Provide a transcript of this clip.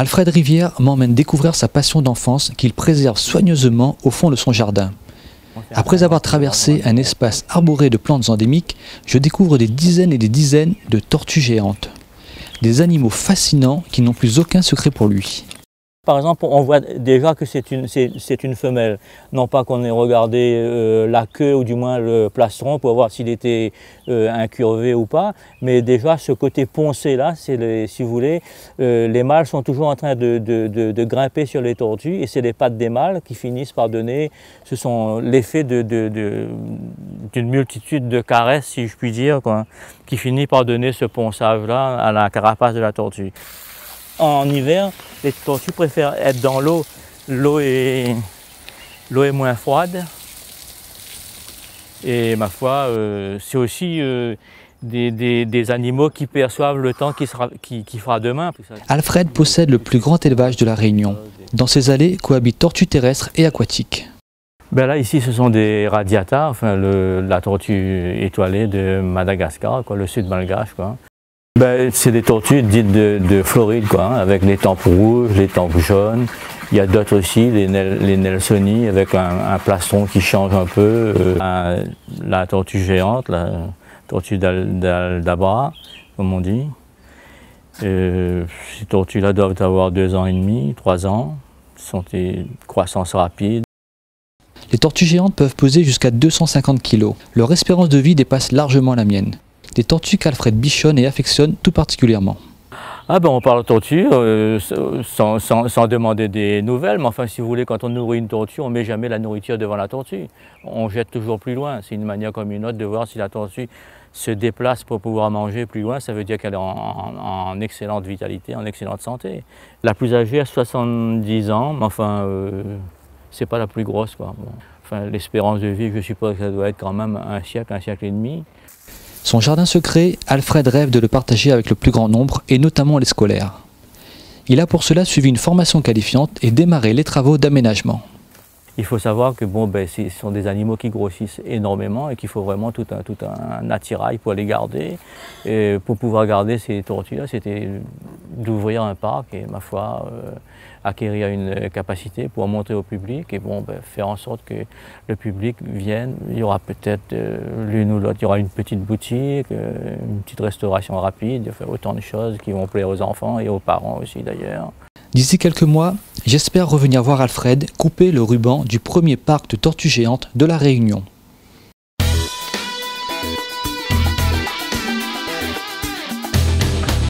Alfred Rivière m'emmène découvrir sa passion d'enfance qu'il préserve soigneusement au fond de son jardin. Après avoir traversé un espace arboré de plantes endémiques, je découvre des dizaines et des dizaines de tortues géantes. Des animaux fascinants qui n'ont plus aucun secret pour lui. Par exemple, on voit déjà que c'est une femelle. Non pas qu'on ait regardé la queue ou du moins le plastron pour voir s'il était incurvé ou pas, mais déjà ce côté poncé là, si vous voulez, les mâles sont toujours en train de grimper sur les tortues et c'est les pattes des mâles qui finissent par donner, ce sont l'effet d'une multitude de caresses, si je puis dire, quoi, qui finit par donner ce ponçage là à la carapace de la tortue. En hiver, les tortues préfèrent être dans l'eau. L'eau est moins froide. Et ma foi, c'est aussi des animaux qui perçoivent le temps qui fera demain. Alfred possède le plus grand élevage de la Réunion. Dans ses allées cohabitent tortues terrestres et aquatiques. Ben là, ici, ce sont des radiata, enfin, la tortue étoilée de Madagascar, quoi, le sud malgache, quoi. Ben, c'est des tortues dites de Floride, quoi, hein, avec les tempes rouges, les tempes jaunes. Il y a d'autres aussi, les Nelsoni, avec un plastron qui change un peu. La tortue géante, la tortue d'Aldabra, comme on dit. Ces tortues-là doivent avoir 2 ans et demi, 3 ans. Ce sont des croissances rapides. Les tortues géantes peuvent peser jusqu'à 250 kg. Leur espérance de vie dépasse largement la mienne. Des tortues qu'Alfred bichonne et affectionne tout particulièrement. Ah ben on parle de tortue sans demander des nouvelles, mais enfin si vous voulez, quand on nourrit une tortue, on ne met jamais la nourriture devant la tortue. On jette toujours plus loin. C'est une manière comme une autre de voir si la tortue se déplace pour pouvoir manger plus loin, ça veut dire qu'elle est en excellente vitalité, en excellente santé. La plus âgée a 70 ans, mais enfin c'est pas la plus grosse, quoi. Bon. Enfin, l'espérance de vie, je suppose que ça doit être quand même un siècle et demi. Son jardin secret, Alfred rêve de le partager avec le plus grand nombre, et notamment les scolaires. Il a pour cela suivi une formation qualifiante et démarré les travaux d'aménagement. Il faut savoir que bon, ben, ce sont des animaux qui grossissent énormément et qu'il faut vraiment tout un attirail pour les garder. Et pour pouvoir garder ces tortues-là, c'était d'ouvrir un parc et, ma foi, acquérir une capacité pour montrer au public et bon, ben, faire en sorte que le public vienne. Il y aura peut-être l'une ou l'autre, il y aura une petite boutique, une petite restauration rapide, enfin, autant de choses qui vont plaire aux enfants et aux parents aussi d'ailleurs. D'ici quelques mois, j'espère revenir voir Alfred couper le ruban du premier parc de tortues géantes de la Réunion.